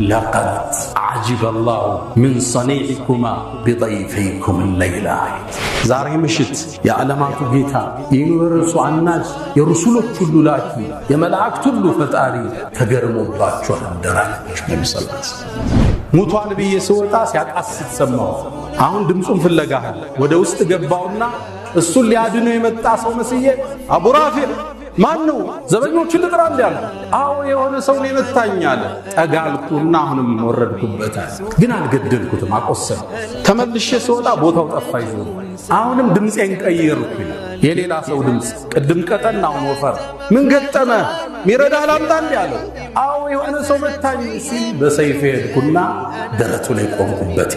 لقد عجب الله من صنيعكما بضيفيكم الليلة زاري مشت يا علامات جيتا ينورسو عناج يرسلوا كل لاكي يا ملائك كل فتاري تجرموا باچو دران النبي صلى الله عليه وسلم موتو نبي يسوتا ሲያቃስት ሰማው አሁን ድምጹን ፍለጋሃል ወደ ውስጥ ገባውና እሱን ሊያድነው የመጣ ሰው መስዬ አቡ ራፊዕ ማን ነው ዘበኞችን ልጥራ እንዴ አዎ የሆነ ሰው ነው የመታኛል ጠጋልኩና አሁንም ወረድኩበት ግን አልገደልኩትም አቆሰል ተመልሼ ስወጣ ቦታው ጠፋኝ አሁንም ድምጼን ቀየርኩኝ የሌላ ሰው ድምጽ ቅድም ቀጠናው ወፈር ምን ገጠመ ሚረዳ ላምጣ እንዴ አለው አዎ የሆነ ሰው መታኝ ሲል በሰይፍ ሄድኩና ደረቱ ላይ ቆምኩበት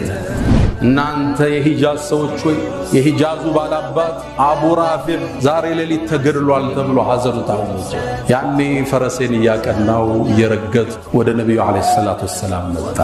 እናንተ የሂጃዝ ሰዎች ወይ የሂጃዙ ባላባት አቡ ራፊዕ ዛሬ ሌሊት ተገድሏል ተብሎ ሐዘኑ ታወጀ ያኔ ፈረሴን ያቀናው እየረገጥ ወደ ነብዩ አለይሂ ሰላቱ ወሰለም መጣ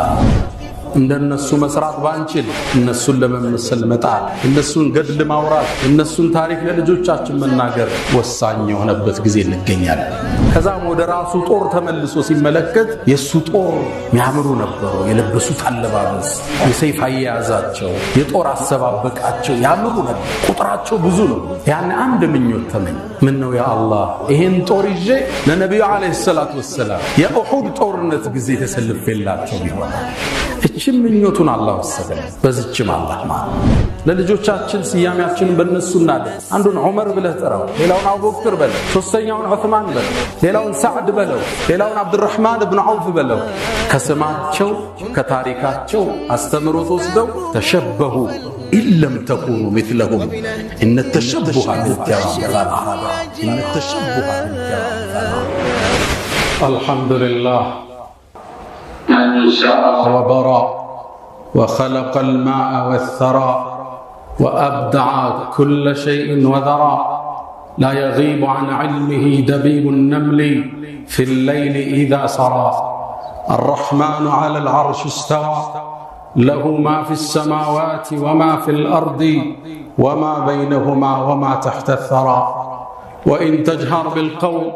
እንደነሱ መስራት ባንችል እነሱን ለመመሰል መጣል እነሱን ገድል ማውራት እነሱን ታሪክ ለልጆቻችን መናገር ወሳኝ የሆነበት ጊዜ እንገኛለን ከዛም ወደ ራሱ ጦር ተመልሶ ሲመለከት የሱ ጦር የሚያምሩ ነበሩ የለበሱት አለባበስ የሰይፍ አያያዛቸው የጦር አሰባበቃቸው ያምሩ ነበር ቁጥራቸው ብዙ ነው ያን አንድ ምኞት ተመኝ ምን ነው ያ አላህ ይሄን ጦር ይዤ ለነብዩ አለይሂ ሰላቱ ወሰለም የኡሁድ ጦርነት ጊዜ ተሰልፈላቸው ቢሆን እችም ምኞቱን አላህ ወሰደ በዚህም አላህ ማለት ለልጆቻችን ሲያሚያችን በእነሱና አንዱን ዑመር ብለህ ጠራው ሌላውን አቡበክር በለው ሶስተኛውን ዑስማን በለው ሌላውን ሰዕድ በለው ሌላውን አብዱራህማን ኢብኑ ዐውፍ በለው ከስማቸው ከታሪካቸው አስተምሮት ወስደው ተሸበሁ ኢለም ተኩኑ مثلهم ان التشبه بالكرام ان التشبه بالكرام الحمد لله أنشأ وبرأ وخلق الماء والثرى وأبدع كل شيء وذرى لا يغيب عن علمه دبيب النمل في الليل إذا سرى الرحمن على العرش استوى له ما في السماوات وما في الأرض وما بينهما وما تحت الثرى وإن تجهر بالقول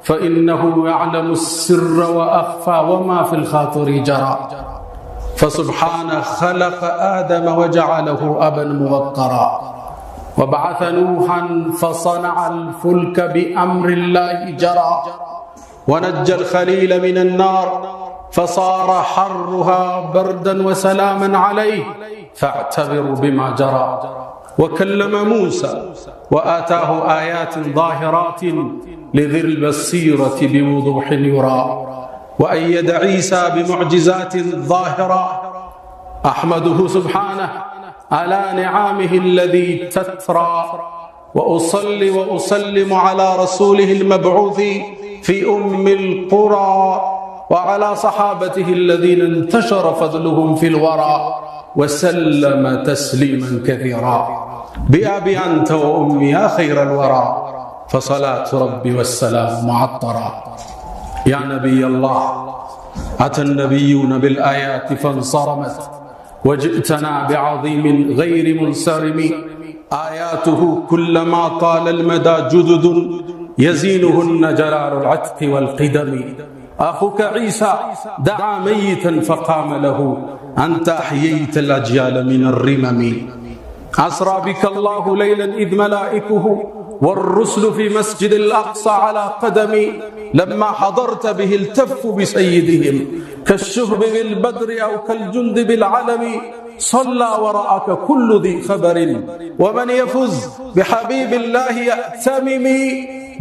فإنه يعلم السر وأخفى وما في الخاطر جرى فسبحانه خلق آدم وجعله أبا موقرا وبعث نوحا فصنع الفلك بأمر الله جرى ونجى الخليل من النار فصار حرها بردا وسلاما عليه فاعتبروا بما جرى وكلم موسى وآتاه آيات ظاهرات لذي البصيرة بوضوح يرى وأيد عيسى بمعجزات ظاهرة أحمده سبحانه على نعامه الذي تترى وأصلي وأسلم على رسوله المبعوث في أم القرى وعلى صحابته الذين انتشر فضلهم في الورى وسلم تسليما كثيرا بأبي أنت وأمي يا خير الورى فصلاة ربي والسلام معطرا يا نبي الله أتى النبيون بالآيات فانصرمت وجئتنا بعظيم غير منصرم آياته كلما طال المدى جدد يزينهن جلال العتق والقدم أخوك عيسى دعا ميتا فقام له أنت أحييت الأجيال من الرمم أسرى بك الله ليلا إذ ملائكه والرسل في مسجد الأقصى على قدمي لما حضرت به التفوا بسيدهم كالشهب بالبدر أو كالجند بالعلم صلى وراءك كل ذي خبر ومن يفز بحبيب الله يأتمم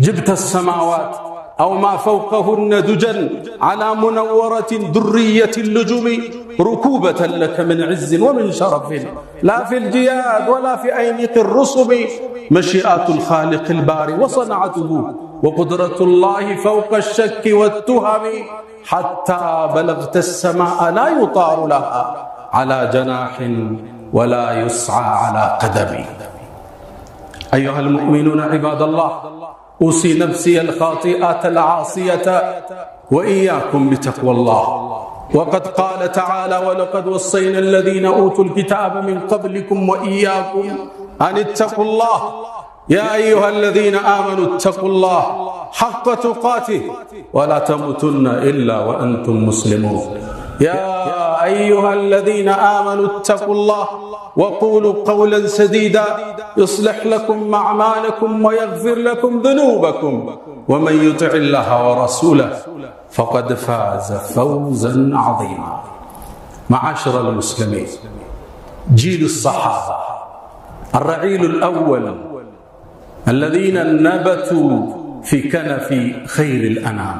جبت السماوات أو ما فوقهن دجا على منورة درية اللجم ركوبة لك من عز ومن شرف لا في الجياد ولا في أينق الرسم مشيئة الخالق الباري وصنعته وقدرة الله فوق الشك والتهم حتى بلغت السماء لا يطار لها على جناح ولا يسعى على قدم أيها المؤمنون عباد الله أوصي نفسي الخاطئة العاصية وإياكم بتقوى الله وقد قال تعالى ولقد وصينا الذين أوتوا الكتاب من قبلكم وإياكم أن اتقوا الله يا أيها الذين آمنوا اتقوا الله حق تقاته ولا تموتن إلا وأنتم مسلمون يا أيها الذين آمنوا اتقوا الله وقولوا قولا سديدا يصلح لكم أعمالكم ويغفر لكم ذنوبكم ومن يطع الله ورسوله فقد فاز فوزا عظيما. معاشر المسلمين، جيل الصحابة الرعيل الأول الذين نبتوا في كنف خير الأنام،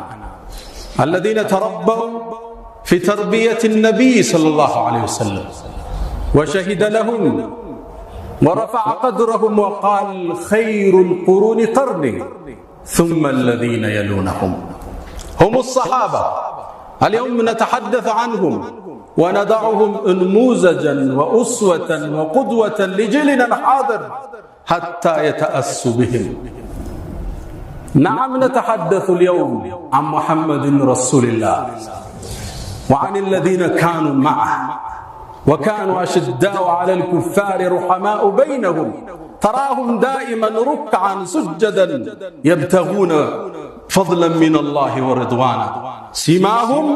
الذين تربوا في تربية النبي صلى الله عليه وسلم وشهد لهم ورفع قدرهم وقال خير القرون قرني ثم الذين يلونهم. هم الصحابة. اليوم نتحدث عنهم وندعهم نموذجا وأسوة وقدوة لجيلنا الحاضر حتى يتأسوا بهم. نعم، نتحدث اليوم عن محمد رسول الله وعن الذين كانوا معه وكانوا أشداء على الكفار رحماء بينهم، تراهم دائما ركعا سجدا يبتغون فضلا من الله ورضوانا، سيماهم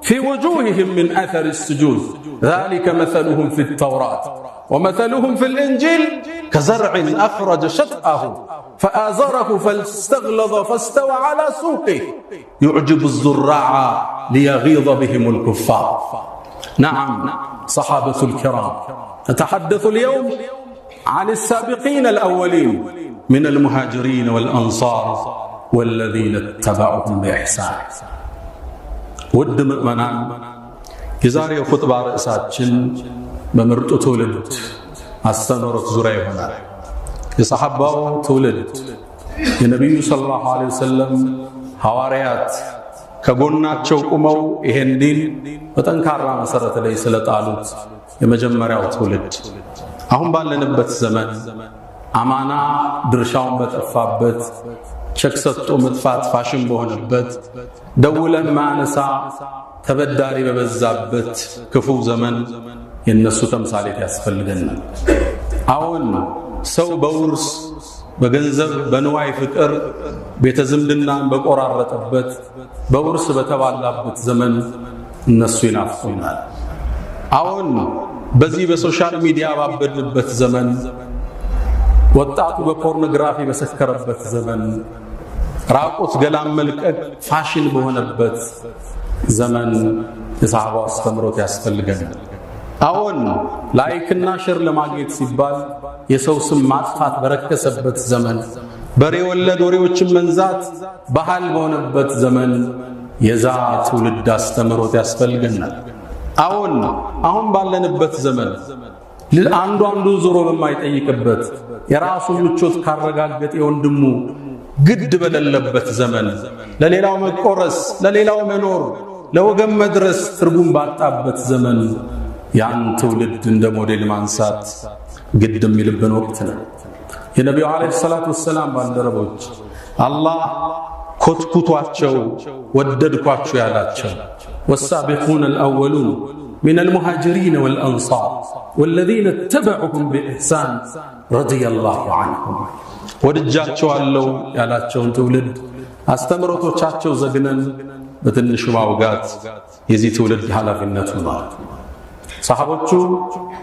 في وجوههم من أثر السجود، ذلك مثلهم في التوراة ومثلهم في الإنجيل كزرع أخرج شطأه فآزره فاستغلظ فاستوى على سوقه يعجب الزراع ليغيظ بهم الكفار. نعم، صحابة الكرام، نتحدث اليوم عن السابقين الأولين من المهاجرين والأنصار والذين اتبعهم بإحسان. ود مؤمنان، የዛሬ ኹጥባ ርዕሳችን በምርጡ ትውልድ አስተምህሮት ዙሪያ ይሆናል። የሰሐባው ትውልድ የነቢዩ ሰለላሁ ዐለይሂ ወሰለም ሐዋርያት ከጎናቸው ቁመው ይሄን ዲን በጠንካራ መሰረት ላይ ስለጣሉት የመጀመሪያው ትውልድ አሁን ባለንበት ዘመን አማና ድርሻውን በጠፋበት፣ ቸክ ሰጥቶ መጥፋት ፋሽን በሆነበት፣ ደውለን ማነሳ ተበዳሪ በበዛበት ክፉ ዘመን የነሱ ተምሳሌት ያስፈልገናል። አሁን ሰው በውርስ በገንዘብ በንዋይ ፍቅር ቤተ ዝምድናን በቆራረጠበት በውርስ በተባላበት ዘመን እነሱ ይናፍቁናል። አሁን በዚህ በሶሻል ሚዲያ ባበድንበት ዘመን፣ ወጣቱ በፖርኖግራፊ በሰከረበት ዘመን፣ ራቁት ገላም መልቀቅ ፋሽን በሆነበት ዘመን የሰሃባው አስተምህሮት ያስፈልገናል። አሁን ላይክና ሼር ለማግኘት ሲባል የሰው ስም ማጥፋት በረከሰበት ዘመን፣ በሬ ወለድ ወሬዎችን መንዛት ባህል በሆነበት ዘመን የዛ ትውልድ አስተምህሮት ያስፈልገናል። አሁን ባለንበት ዘመን አንዱ አንዱን ዞሮ በማይጠይቅበት የራሱን ምቾት ካረጋገጠ የወንድሙ ግድ በሌለበት ዘመን ለሌላው መቆረስ፣ ለሌላው መኖር፣ ለወገን መድረስ ትርጉም ባጣበት ዘመን ያን ትውልድ እንደ ሞዴል ማንሳት ግድ የሚልብን ወቅት ነው። የነቢዩ ዓለይሂ ሰላቱ ወሰላም ባልደረቦች አላህ ኮትኩቷቸው ወደድኳቸው ያላቸው والسابقون الأولون من المهاجرين والأنصار والذين اتبعهم بإحسان رضي الله عنهم ወድጃቸው አለው ያላቸውን ትውልድ አስተምሮቶቻቸው ዘግነን በትንሹ ማውጋት የዚህ ትውልድ ኃላፊነት ነው። ሰሃቦቹ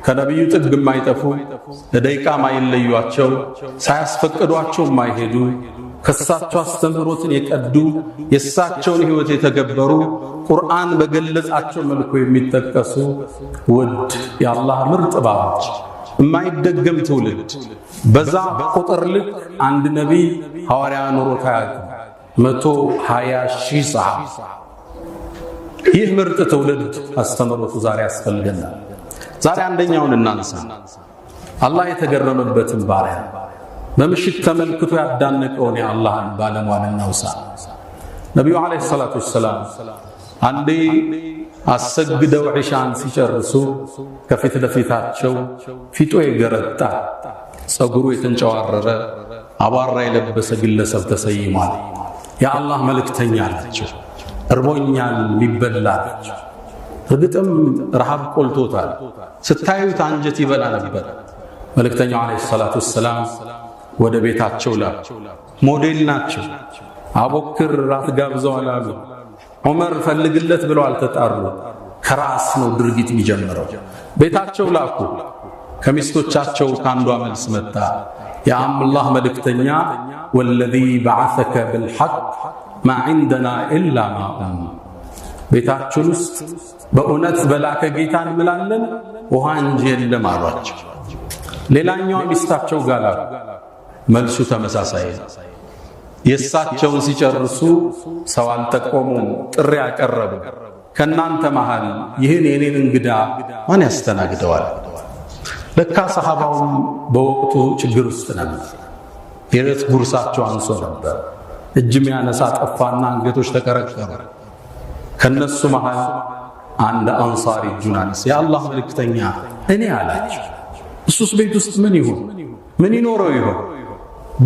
ከነብዩ ጥግ የማይጠፉ ለደቂቃ ማይለዩአቸው፣ ሳያስፈቅዷቸው ማይሄዱ፣ ከሳቸው አስተምህሮትን የቀዱ፣ የሳቸውን ሕይወት የተገበሩ፣ ቁርአን በገለጻቸው መልኩ የሚጠቀሱ ውድ የአላህ ምርጥ ባሮች፣ የማይደገም ትውልድ። በዛ ቁጥር ልክ አንድ ነቢይ ሐዋርያ ኑሮ ታያቁ 120,000 ሰሃባ። ይህ ምርጥ ትውልድ አስተምህሮቱ ዛሬ ያስፈልገናል። ዛሬ አንደኛውን እናንሳ። አላህ የተገረመበትን ባሪያ በምሽት ተመልክቶ ያዳነቀውን የአላህን ባለሟል እናውሳ። ነቢዩ ዓለይሂ ሰላቱ ወሰላም አንዴ አሰግደው ዒሻን ሲጨርሱ ከፊት ለፊታቸው ፊቱ የገረጣ ጸጉሩ የተንጨዋረረ አቧራ የለበሰ ግለሰብ ተሰይሟል። የአላህ መልእክተኛ ናቸው። እርቦኛል ሊበላቸው። እርግጥም ረሃብ ቆልቶታል። ስታዩት አንጀት ይበላ ነበር። መልእክተኛው ዓለይሂ ሰላቱ ወሰላም ወደ ቤታቸው ላኩ። ሞዴል ናቸው። አቡበክር ራት ጋብዘዋል አሉ። ዑመር ፈልግለት ብለው አልተጣሩ። ከራስ ነው ድርጊት የሚጀምረው። ቤታቸው ላኩ። ከሚስቶቻቸው ካንዷ መልስ መጣ። የአላህ መልእክተኛ ወለዚ በዓሰከ ብልሐቅ ማ ዒንደና ኢላ ማኡን፣ ቤታችን ውስጥ በእውነት በላከ ጌታ እንምላለን ውሃ እንጂ የለም አሏቸው። ሌላኛዋ ሚስታቸው ጋር ላኩ። መልሱ ተመሳሳይ ነው። የእሳቸውን ሲጨርሱ ሰው አልጠቆሙም፣ ጥሪ ያቀረቡ። ከናንተ መሃል ይህን የኔን እንግዳ ማን ያስተናግደዋል? ለካ ሰሃባውም በወቅቱ ችግር ውስጥ ነበር። የዕለት ጉርሳቸው አንሶ ነበር። እጅም ያነሳ ጠፋና አንገቶች ተቀረቀሩ። ከነሱ መሃል አንድ አንሳሪ እጁን አነሳ። የአላህ መልእክተኛ እኔ አላቸው። እሱስ ቤት ውስጥ ምን ይሁን? ምን ይኖረው ይሆን?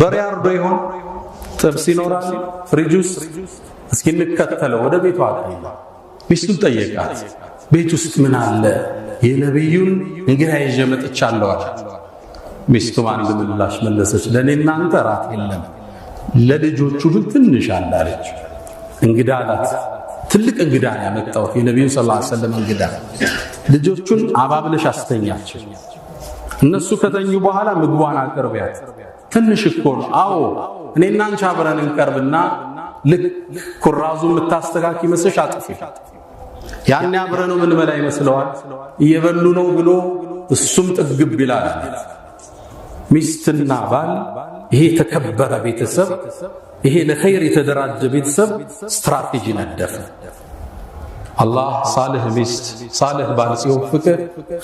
በሬ አርዶ ይሆን? ጥብስ ይኖራል ፍሪጅ ውስጥ? እስኪ እንከተለው ወደ ቤቷ አቀና። ሚስቱን ጠየቃት፣ ቤት ውስጥ ምን አለ? የነብዩን እንግዳ ይዤ መጥቻለሁ አላት። ሚስቱም አንድ ምላሽ መለሰች፣ ለኔና አንተ ራት የለም፣ ለልጆቹ ግን ትንሽ አለ አለች። እንግዳ አላት። ትልቅ እንግዳ ያመጣው የነብዩ ሰለላሁ ዐለይሂ ወሰለም እንግዳ። ልጆቹን አባብለሽ አስተኛቸው። እነሱ ከተኙ በኋላ ምግቧን አቅርቢያት። ትንሽ እኮ ነው። አዎ እኔና አንቺ አብረን እንቀርብና ልክ ኩራዙ የምታስተካኪ መስሽ አጥፊ። ያኔ አብረን ምን በላ ይመስለዋል? እየበሉ ነው ብሎ እሱም ጥግብ ይላል። ሚስትና ባል ይሄ ተከበረ ቤተሰብ፣ ይሄ ለኸይር የተደራጀ ቤተሰብ ስትራቴጂ ነደፈ። አላህ ሳልህ ሚስት ሳልህ ባል ሲወፍቅ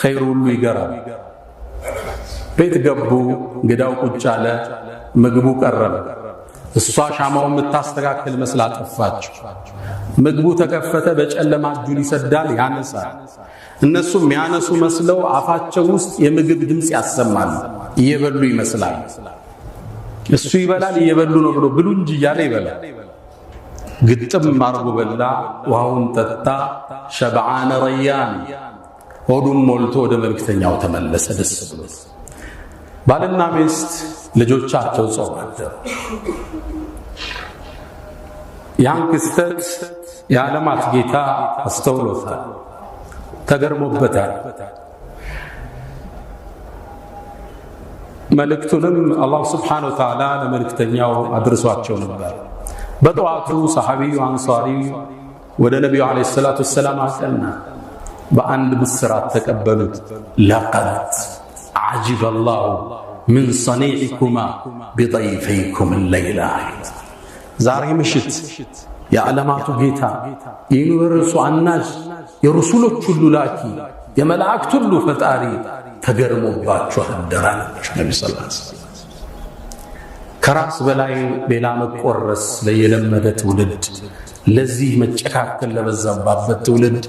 ኸይሩ ሁሉ ይገራል። ቤት ገቡ። እንግዳው ቁጭ አለ። ምግቡ ቀረበ። እሷ ሻማውን የምታስተካክል መስላ ጠፋች። ምግቡ ተከፈተ። በጨለማ እጁን ይሰዳል፣ ያነሳል። እነሱም ያነሱ መስለው አፋቸው ውስጥ የምግብ ድምፅ ያሰማሉ። እየበሉ ይመስላል። እሱ ይበላል፣ እየበሉ ነው ብሎ ብሉ እንጂ እያለ ይበላል። ግጥም አርጎ በላ፣ ውሃውን ጠጣ። ሸብዓነ ረያን፣ ሆዱም ሞልቶ ወደ መልእክተኛው ተመለሰ ደስ ብሎ። ባልና ሚስት ልጆቻቸው ጾም አደሩ። ያን ክስተት የዓለማት ጌታ አስተውሎታል፣ ተገርሞበታል። መልእክቱንም አላህ ስብሓነሁ ወተዓላ ለመልእክተኛው አድርሷቸው ነበር። በጠዋቱ ሰሐቢዩ አንሳሪ ወደ ነቢዩ ዓለይሂ ሰላቱ ወሰላም አቀና። በአንድ ብስራት ተቀበሉት። ለቀድ ዓጅበ አላሁ ምን ሰኒዕኩማ ቢጠይፈይኩም ለይላ። ዛሬ ምሽት የዓለማቱ ጌታ የዩኒቨርሱ አናጅ የረሱሎች ሁሉ ላኪ የመላእክት ሁሉ ፈጣሪ ተገርሞባቸው አደራላቸው። ነብዩ ሰለላሁ ዐለይሂ ወሰለም ከራስ በላይ ሌላ መቆረስ ለየለመደ ትውልድ፣ ለዚህ መጨካከል ለበዛባበት ትውልድ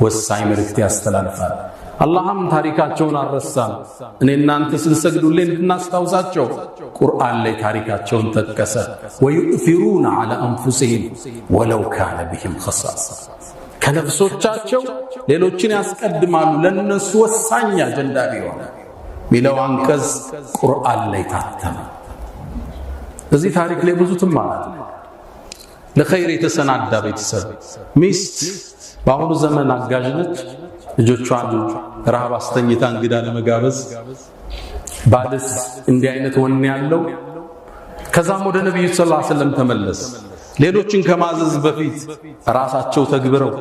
ወሳኝ መልእክት ያስተላልፋል። አላህም ታሪካቸውን አልረሳም። እኔ እናንተ ስንሰግዱልኝ እንድናስታውሳቸው ቁርአን ላይ ታሪካቸውን ጠቀሰ። ወዩእፊሩነ ዐላ አንፉሲሂም ወለው ካነ ቢሂም ኸሳሳ፣ ከነፍሶቻቸው ሌሎችን ያስቀድማሉ ለነሱ ወሳኝ አጀንዳ ቢሆን ሚለው አንቀጽ ቁርአን ላይ ታተመ። እዚህ ታሪክ ላይ ብዙ ትማራለህ። ለኸይር የተሰናዳ ቤተሰብ ሚስት በአሁኑ ዘመን አጋዥ ነች። ልጆቿን ረሃብ አስተኝታ እንግዳ ለመጋበዝ ባልስ እንዲህ አይነት ወኔ ያለው። ከዛም ወደ ነብዩ ሰለላሁ ዐለይሂ ወሰለም ተመለስ። ሌሎችን ከማዘዝ በፊት ራሳቸው ተግብረው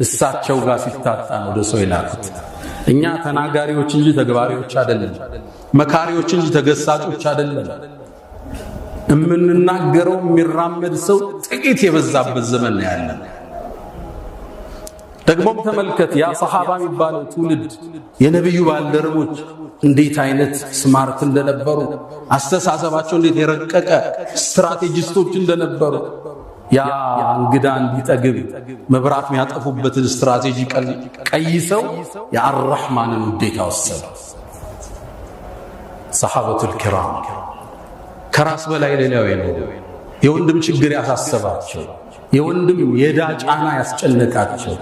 እሳቸው ጋር ሲታጣ ነው ወደ ሰው ይላኩት። እኛ ተናጋሪዎች እንጂ ተግባሪዎች አይደለም፣ መካሪዎች እንጂ ተገሳጮች አይደለም። እምንናገረው የሚራመድ ሰው ጥቂት የበዛበት ዘመን ነው ያለን። ደግሞም ተመልከት፣ ያ ሰሃባ የሚባለው ትውልድ የነብዩ ባልደረቦች እንዴት አይነት ስማርት እንደነበሩ፣ አስተሳሰባቸው እንዴት የረቀቀ ስትራቴጂስቶች እንደነበሩ፣ ያ እንግዳ እንዲጠግብ መብራት የሚያጠፉበትን ስትራቴጂ ቀይሰው የአርራህማንን ውዴታ ወሰዱ። ሰሃበቱል ኪራም ከራስ በላይ ሌላው የለው። የወንድም ችግር ያሳሰባቸው፣ የወንድም የዕዳ ጫና ያስጨነቃቸው፣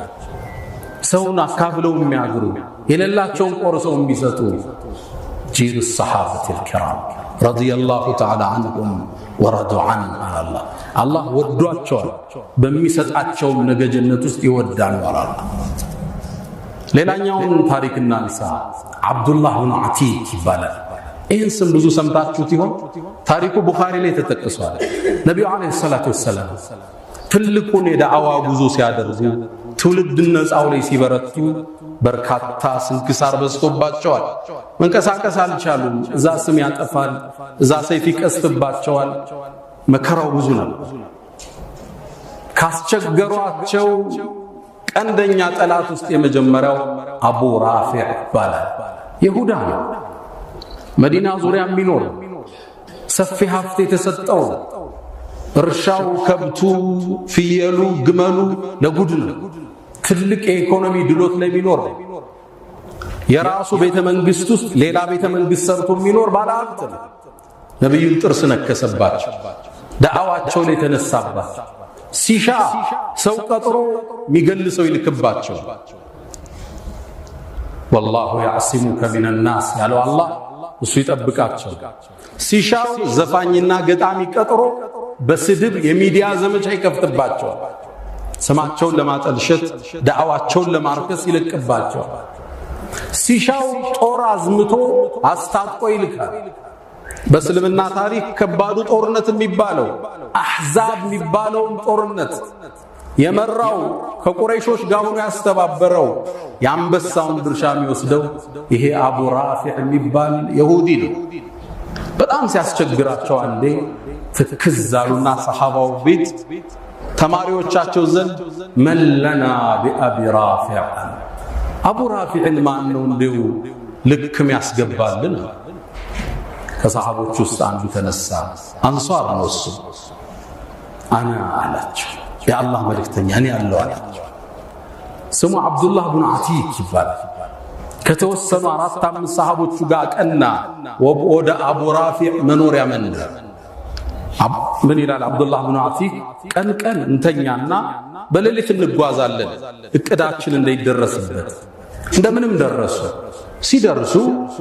ሰውን አካፍለው የሚያግሩ፣ የሌላቸውን ቆርሰው የሚሰጡ ጂል ሰሃበቱል ኪራም ረዲየላሁ ተዓላ ዐንሁም ወረዱ ዐንሁ። አላህ ወዷቸዋል፣ በሚሰጣቸውም ነገ ጀነት ውስጥ ይወዳሉ። ሌላኛውን ታሪክ እናንሳ። አብዱላህ ብኑ አቲክ ይባላል። ይህን ስም ብዙ ሰምታችሁት ይሆን? ታሪኩ ቡኻሪ ላይ ተጠቅሷል። ነቢዩ ዓለይሂ ሰላቱ ወሰላም ትልቁን የዳዕዋ ጉዞ ሲያደርጉ ትውልድ ነፃው ላይ ሲበረቱ በርካታ ስንክሳር በዝቶባቸዋል። መንቀሳቀስ አልቻሉም። እዛ ስም ያጠፋል፣ እዛ ሰይፍ ይቀስፍባቸዋል። መከራው ብዙ ነው። ካስቸገሯቸው ቀንደኛ ጠላት ውስጥ የመጀመሪያው አቡ ራፊዕ ይባላል። ይሁዳ ነው። መዲና ዙሪያ የሚኖር ሰፊ ሀብት የተሰጠው እርሻው፣ ከብቱ፣ ፍየሉ፣ ግመሉ ለጉድ ነው። ትልቅ የኢኮኖሚ ድሎት ላይ የሚኖር የራሱ ቤተ መንግስት ውስጥ ሌላ ቤተ መንግስት ሰርቶ የሚኖር ባለ ሀብት ነው። ነብዩን ጥርስ ነከሰባቸው። ዳዕዋቸው ላይ ተነሳባቸው። ሲሻ ሰው ቀጥሮ የሚገልሰው ይልክባቸው። ወላሁ ያዕሲሙከ ሚነናስ ያለው አላህ እሱ ይጠብቃቸው። ሲሻው ዘፋኝና ገጣሚ ቀጥሮ በስድብ የሚዲያ ዘመቻ ይከፍትባቸዋል። ስማቸውን ለማጠልሸት ዳዕዋቸውን ለማርከስ ይለቅባቸዋል። ሲሻው ጦር አዝምቶ አስታጥቆ ይልካል። በእስልምና ታሪክ ከባዱ ጦርነት የሚባለው አሕዛብ የሚባለውን ጦርነት የመራው ከቁረይሾች ጋር ሆኖ ያስተባበረው የአንበሳውን ድርሻ የሚወስደው ይሄ አቡ ራፊዕ የሚባል ይሁዲ ነው። በጣም ሲያስቸግራቸው አንዴ ትክዝ አሉና ሰሐባው ቤት ተማሪዎቻቸው ዘንድ መለና ቢአቢ ራፊዕ አቡ ራፊዕን ማን ነው እንዲሁ ልክም ያስገባልን? ከሰሐቦች ውስጥ አንዱ ተነሳ። አንሷር ነው እሱ። አና አላቸው፣ የአላህ መልእክተኛ እኔ ያለው አላቸው። ስሙ አብዱላህ ብኑ አቲክ ይባላል። ከተወሰኑ 4-5 ሰሐቦቹ ጋር ቀና ወደ አቡ ራፊዕ መኖሪያ መንደር። ምን ይላል አብዱላህ ብኑ አቲክ? ቀን ቀን እንተኛና በሌሊት እንጓዛለን እቅዳችን እንዳይደረስበት። እንደምንም ደረሱ። ሲደርሱ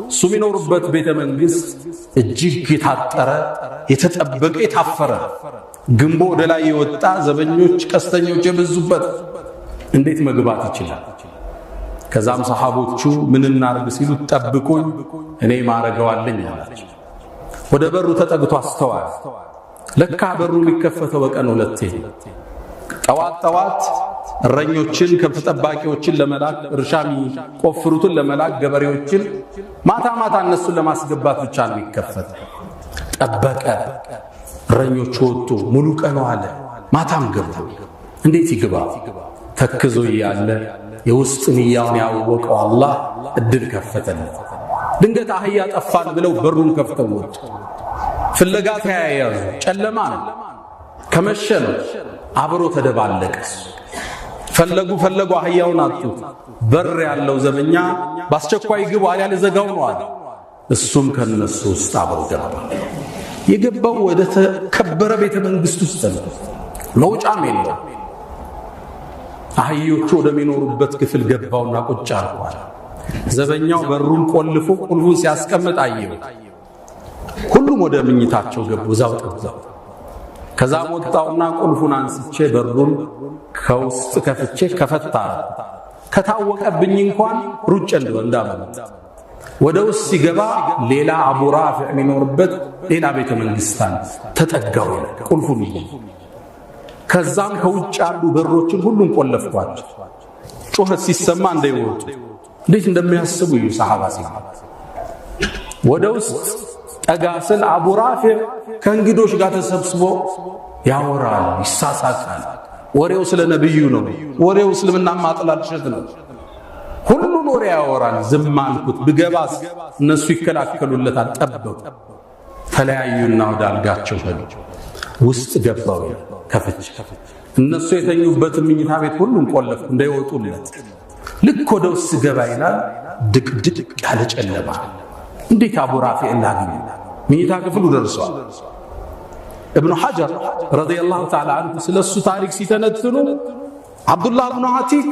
እሱ የሚኖሩበት ቤተ መንግስት እጅግ የታጠረ የተጠበቀ የታፈረ ግንቦ ወደ ላይ የወጣ ዘበኞች ቀስተኞች የበዙበት እንዴት መግባት ይችላል? ከዛም ሰሐቦቹ ምን እናርግ ሲሉ ጠብቁኝ እኔ ማረገዋለኝ አላቸው። ወደ በሩ ተጠግቶ አስተዋል። ለካ በሩ የሚከፈተው በቀን 2 ጠዋት ጠዋት እረኞችን ከብት ጠባቂዎችን ለመላክ እርሻ የሚቆፍሩትን ለመላክ ገበሬዎችን ማታ ማታ እነሱን ለማስገባት ብቻ ነው የሚከፈት። ጠበቀ። እረኞቹ ወጡ። ሙሉ ቀን ዋለ። ማታም ገቡ። እንዴት ይግባ? ተክዞ እያለ የውስጥ ንያውን ያወቀው አላህ እድል ከፈተለት። ድንገት አህያ ጠፋን ብለው በሩን ከፍተው ወጡ። ፍለጋ ተያያዙ። ጨለማ ነው። ከመሸ ነው። አብሮ ተደባለቀ። ፈለጉ አህያውን አጡት። በር ያለው ዘበኛ በአስቸኳይ ግቡ አልያ ለዘጋው ነው አለ። እሱም ከነሱ ውስጥ አብሮ ገባ። የገባው ወደ ተከበረ ቤተ መንግስት ውስጥ ነው። መውጫም የለም። አህዮቹ ወደሚኖሩበት ክፍል ገባውና ቁጭ አልኳል። ዘበኛው በሩን ቆልፎ ቁልፉን ሲያስቀምጥ አየው። ሁሉም ወደ ምኝታቸው ገቡ። እዛው ጠብቀው ከዛም ወጣውና ቁልፉን አንስቼ በሩን ከውስጥ ከፍቼ ከፈታ ከታወቀብኝ እንኳን ሩጭ እንዳመለጥ ወደ ውስጥ ሲገባ ሌላ አቡ ራፊዕ የሚኖርበት ሌላ ቤተ መንግስታን ተጠጋው። ቁልፉን ከዛም ከውጭ ያሉ በሮችን ሁሉም ቆለፍኳቸው። ጩኸት ሲሰማ እንዳይወጡ እንዴት እንደሚያስቡ እዩ ሰሃባ ወደ ውስጥ ጠጋስል አቡ ራፊዕ ከእንግዶች ጋር ተሰብስቦ ያወራል፣ ይሳሳቃል። ወሬው ስለ ነብዩ ነው። ወሬው እስልምና ማጥላሸት ነው። ሁሉን ወሬ ያወራል። ዝም አልኩት። ብገባስ እነሱ ይከላከሉለታል። ጠበቁ። ተለያዩና ወደ አልጋቸው ሄዱ። ውስጥ ገባው ከፍቼ እነሱ የተኙበት ምኝታ ቤት ሁሉም ቆለፍኩ እንዳይወጡለት። ልክ ወደ ውስጥ ገባ ይላል ድቅድቅ ያለ ጨለማ። እንዴት አቡ ራፊዕ እንዳገኘ ምኝታ ክፍሉ ደርሷል። ኢብኑ ሐጀር ረዲየላሁ ተዓላ አንሁ ስለሱ ታሪክ ሲተነትኑ አብዱላህ ብኑ አቲክ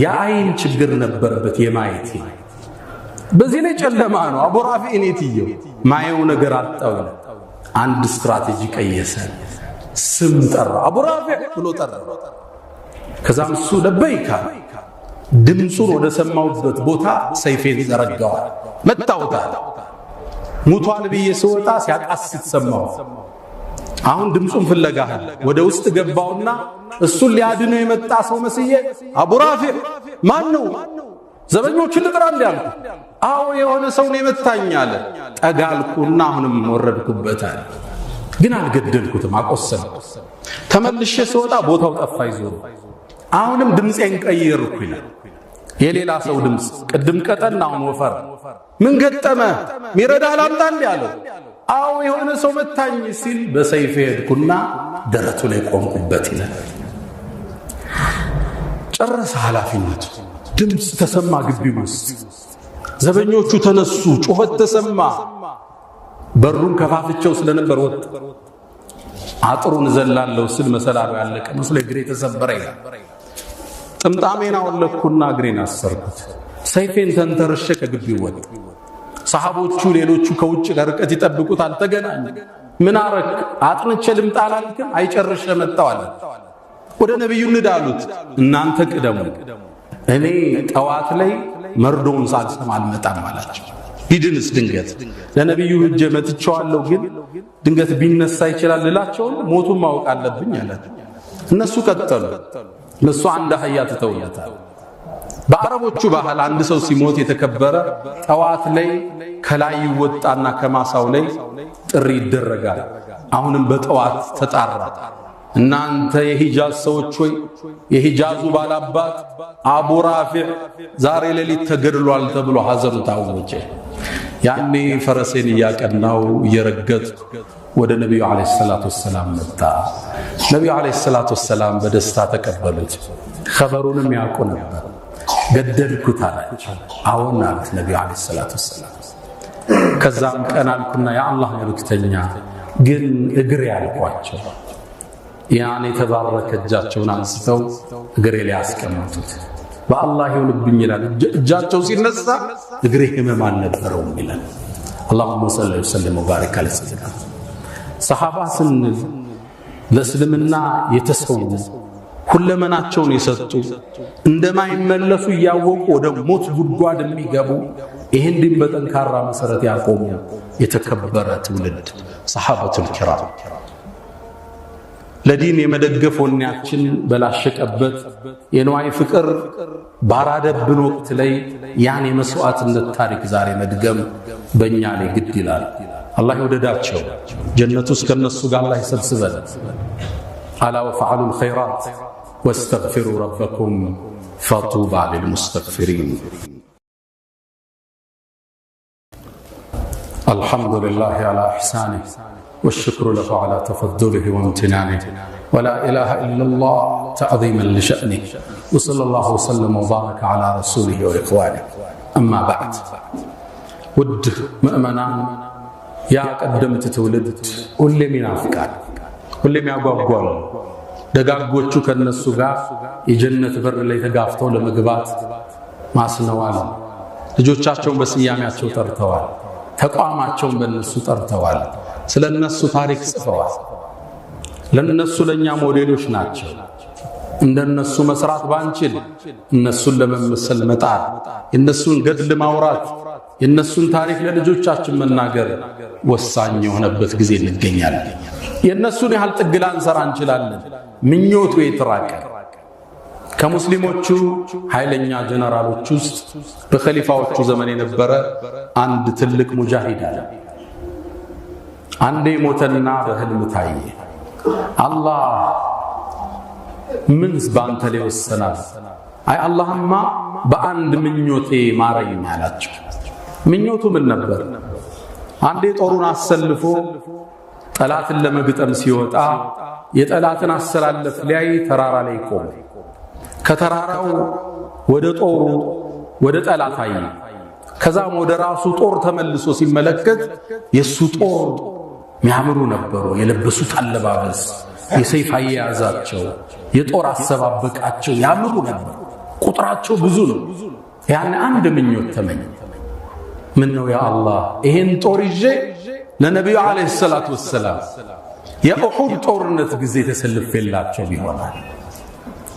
የአይን ችግር ነበረበት፣ የማየት በዚህ ላይ ጨለማ ነው። አቡ ራፊዕ እኔትየው ማየው ነገር አጣው። አንድ ስትራቴጂ ቀየሰ። ስም ጠራ። አቡ ራፊዕ ብሎ ጠራ። ከዛም እሱ ለበይካ ድምጹን ወደ ሰማውበት ቦታ ሰይፌን ዘረጋው መታውታል ሙቷል ብዬ ስወጣ ሲያቃስት ሰማው አሁን ድምጹን ፍለጋህ ወደ ውስጥ ገባውና እሱን ሊያድነው የመጣ ሰው መስዬ አቡ ራፊዕ ማን ነው ዘበኞችን ልጥራ እንዲያልኩ አዎ የሆነ ሰው ነው የመታኝ አለ ጠጋልኩና አሁንም ወረድኩበታል ግን አልገደልኩትም አቆሰለ ተመልሼ ስወጣ ቦታው ጠፋ ይዞ አሁንም ድምጼን ቀየርኩ ይላል የሌላ ሰው ድምጽ ቅድም ቀጠና አሁን ወፈር ምን ገጠመ ሚረዳ ላምጣ እንዲያለው አዎ የሆነ ሰው መታኝ ሲል በሰይፍ ሄድኩና ደረቱ ላይ ቆምኩበት ይላል ጨረሰ ኃላፊነቱ ድምጽ ተሰማ ግቢ ውስጥ ዘበኞቹ ተነሱ ጩኸት ተሰማ በሩን ከፋፍቸው ስለነበር ወጥ አጥሩን ዘላለው ስል መሰላሉ ያለቀ መስሎ እግሬ ተሰበረ ይላል ጥምጣሜን አወለኩና እግሬን አሰርኩት ሰይፌን ተንተርሼ ከግቢው ወጥ ሰሃቦቹ ሌሎቹ ከውጭ ለርቀት ይጠብቁት አልተገናኙ ምን አረክ አጥንቼ ልምጣ አላልክም አይጨርሽ መጣው አለ ወደ ነብዩ እንዳሉት እናንተ ቅደሙ እኔ ጠዋት ላይ መርዶውን ሳልሰማ አልመጣም አላቸው ቢድንስ ድንገት ለነብዩ ሂጄ መጥቻለሁ ግን ድንገት ቢነሳ ይችላል ልላቸው ሞቱን ማወቅ አለብኝ አለ እነሱ ቀጠሉ ለሱ አንድ አህያ ተተውለታል በአረቦቹ ባህል አንድ ሰው ሲሞት የተከበረ ጠዋት ላይ ከላይ ወጣና ከማሳው ላይ ጥሪ ይደረጋል አሁንም በጠዋት ተጣራ እናንተ የሂጃዝ ሰዎች ሆይ የሂጃዙ ባላባት አቡ ራፊዕ ዛሬ ሌሊት ተገድሏል ተብሎ ሐዘኑ ታወጀ ያኔ ፈረሴን ያቀናው እየረገጥኩ ወደ ነብዩ አለይሂ ሰላቱ ወሰለም መጣ ነብዩ አለይሂ ሰላቱ ወሰለም በደስታ ተቀበሉት ኸበሩንም ያውቁ ነበር ገደልኩት አላቸው አዎን አሉት ነብዩ አለይሂ ሰላቱ ወሰለም ከዛም ቀን አልኩና ያ አላህ መልእክተኛ ግን እግሬ ያልኳቸው ያኔ ተባረከ እጃቸውን አንስተው እግሬ ላይ አስቀመጡት በአላህ ይሁንብኝ ይላል እጃቸው ሲነሳ እግሬ ህመም አልነበረውም ይላል اللهم صل وسلم وبارك على سيدنا ሰሃባ ስንል ለእስልምና የተሰው ሁለመናቸውን የሰጡ እንደማይመለሱ ያወቁ ወደ ሞት ጉድጓድ የሚገቡ ይሄን ድን በጠንካራ መሰረት ያቆሙ የተከበረ ትውልድ ሰሃባቱል ኪራም ለዲን የመደገፍ ወኔያችን በላሸቀበት የነዋይ ፍቅር ባራደብን ወቅት ላይ ያን የመስዋዕትነት ታሪክ ዛሬ መድገም በእኛ ላይ ግድ ይላል አላህ ይወደዳቸው ጀነቱ ውስጥ ከነሱ ጋር አላህ ይሰብስበን አላ ወፈዓሉ الخيرات واستغفروا ربكم فطوبى للمستغفرين الحمد لله على إحسانه والشكر له على تفضله وامتنانه ولا إله إلا الله تعظيما لشأنه وصلى الله وسلم وبارك على رسوله وإخوانه أما بعد ود مؤمنان يا قدمت تولد كل منافقان كل የሚያጓጓሉ ደጋጎቹ ከነሱ ጋር የጀነት በር ላይ ተጋፍተው ለመግባት ማስነዋል ልጆቻቸውን በስያሜያቸው ጠርተዋል ተቋማቸውን በእነሱ ጠርተዋል ስለነሱ ታሪክ ጽፈዋል ለነሱ ለኛ ሞዴሎች ናቸው እንደነሱ መስራት ባንችል እነሱን ለመመሰል መጣር የነሱን ገድል ማውራት የነሱን ታሪክ ለልጆቻችን መናገር ወሳኝ የሆነበት ጊዜ እንገኛለን የነሱን ያህል ጥግላን ሰራ እንችላለን ምኞቱ የተራቀ ከሙስሊሞቹ ኃይለኛ ጀነራሎች ውስጥ በኸሊፋዎቹ ዘመን የነበረ አንድ ትልቅ ሙጃሂድ አለ አንዴ ሞተና በህልም ታየ አላህ ምን ባንተ ላይ ወሰናል አይ አላህማ በአንድ ምኞቴ ማረኝ አላቸው ምኞቱ ምን ነበር አንዴ ጦሩን አሰልፎ ጠላትን ለመግጠም ሲወጣ የጠላትን አሰላለፍ ላይ ተራራ ላይ ቆመ ከተራራው ወደ ጦሩ ወደ ጠላት አየ ከዛም ወደ ራሱ ጦር ተመልሶ ሲመለከት የሱ ጦር ሚያምሩ ነበሩ የለበሱት አለባበስ የሰይፍ አያያዛቸው የጦር አሰባበቃቸው ያምሩ ነበር ቁጥራቸው ብዙ ነው ያን አንድ ምኞት ተመኘ ምን ነው ያ አላህ ይሄን ጦር ይዤ ለነብዩ አለይሂ ሰላቱ ወሰለም የኡሁድ ጦርነት ጊዜ ተሰልፈላቸው ቢሆናል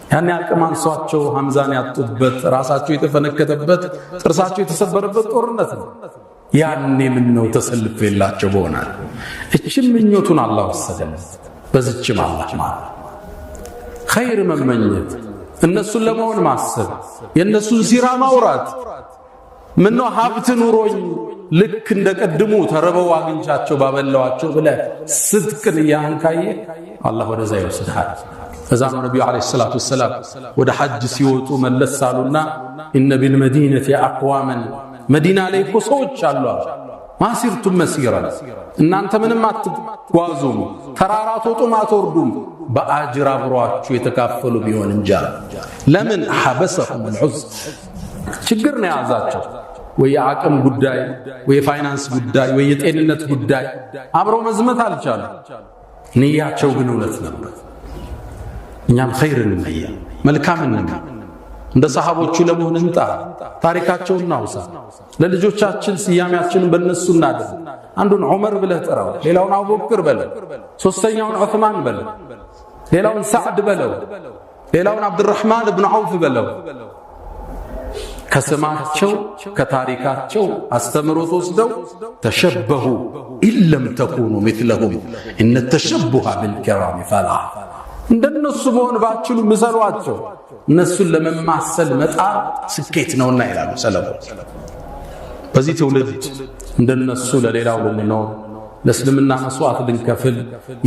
ያኔ አቅም አንሷቸው ሐምዛን ያጡበት ራሳቸው የተፈነከተበት ጥርሳቸው የተሰበረበት ጦርነት ነው። ያኔ ምን ነው ተሰልፈላቸው በሆናል። እቺም ምኞቱን አላህ ወሰደለት። በዚህም አላህ ማለት ኸይር መመኘት፣ እነሱን ለመሆን ማሰብ፣ የነሱን ሲራ ማውራት። ምን ነው ሀብት ኑሮኝ ልክ እንደቀድሙ ተረበው አግኝቻቸው ባበላዋቸው ብለ ስድቅን ያንካየ አላህ ወደዛ ይወስድሃል። فዛ ነው ነብዩ አለይሂ ሰላቱ ወሰለም ወደ ሐጅ ሲወጡ መለሳሉና ኢነ ቢልመዲነቲ አቅዋመን መዲና ላይ እኮ ሰዎች አሉ ማሲርቱም መስይራ እናንተ ምንም አትጓዙም ተራራ ተወጡም አትወርዱም በአጅር አብሯችሁ የተካፈሉ ቢሆን እንጂ ለምን ሐበሰሁም العذر ችግር ነው ያዛቸው ወይ አቅም ጉዳይ ወይ ፋይናንስ ጉዳይ ወይ የጤንነት ጉዳይ አብረው መዝመት አልቻሉ ንያቸው ግን እውነት ነበር። እኛም ኸይርን እንመኝ መልካምን እንመኝ እንደ ሰሃቦቹ ለመሆን እንጣ ታሪካቸውን እናውሳ ለልጆቻችን ስያሜያችንን በእነሱ እናድርግ። አንዱን ዑመር ብለህ ጥራው፣ ሌላውን አቡበክር በለው፣ ሶስተኛውን ዑስማን በለው፣ ሌላውን ሰዕድ በለው፣ ሌላውን አብዱራህማን ኢብኑ ዐውፍ በለው። ከስማቸው ከታሪካቸው አስተምሮት ወስደው ተሸበሁ ኢለም ተኩኑ مثلهم ان التشبه بالكرام فلاح እንደነሱ በሆነ ባችሉ ምሰሏቸው እነሱን ለመማሰል መጣር ስኬት ነውና ይላሉ ሰለፎች። በዚህ ትውልድ እንደነሱ ለሌላው ልንኖር ለእስልምና መስዋዕት ልንከፍል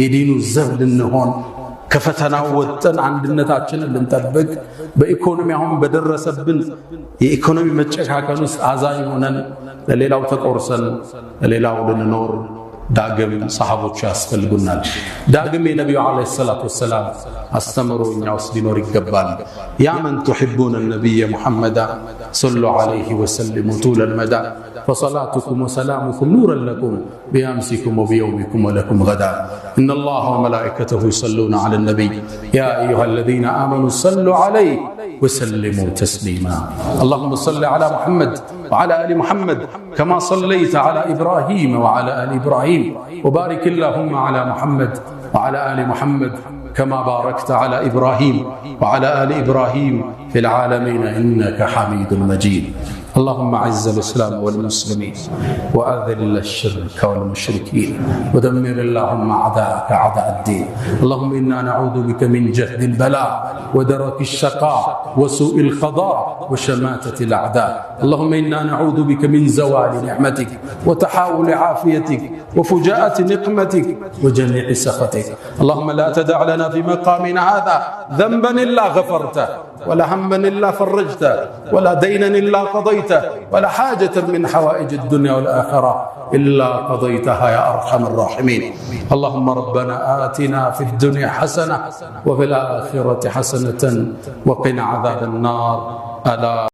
የዲኑ ዘብ ልንሆን ከፈተናው ወጥተን አንድነታችንን ልንጠብቅ በኢኮኖሚ አሁን በደረሰብን የኢኮኖሚ መጨካከን ውስጥ አዛኝ ሆነን ለሌላው ተቆርሰን ለሌላው ልንኖር ዳግም ሰሃቦቹ ያስፈልጉናል። ዳግም የነብዩ አለይሂ ሰላቱ ወሰላም አስተምሮኛ ውስጥ ሊኖር ይገባል። ያ መን تحبون النبي محمد صلوا عليه وسلموا طول المدى فصلاتكم وسلامكم نورا لكم بأمسكم وبيومكم ولكم غدا إن الله وملائكته يصلون على النبي يا أيها الذين آمنوا صلوا عليه وسلموا تسليما اللهم صل على محمد وعلى آل محمد كما صليت على إبراهيم وعلى آل إبراهيم وبارك اللهم على محمد وعلى آل محمد كما باركت على إبراهيم وعلى آل إبراهيم في العالمين إنك حميد مجيد اللهم اعز الإسلام والمسلمين وأذل الشرك والمشركين ودمر اللهم أعداءك أعداء الدين اللهم إنا نعوذ بك من جهد البلاء ودرك الشقاء وسوء القضاء وشماتة الأعداء اللهم إنا نعوذ بك من زوال نعمتك وتحاول عافيتك وفجاءة نقمتك وجميع سخطك اللهم لا تدع لنا في مقامنا هذا ذنبا إلا غفرته ولا هما إلا فرجته ولا دينا إلا قضيته ولا حاجة من حوائج الدنيا والآخرة إلا قضيتها يا أرحم الراحمين اللهم ربنا آتنا في الدنيا حسنة وفي الآخرة حسنة وقنا عذاب النار ألا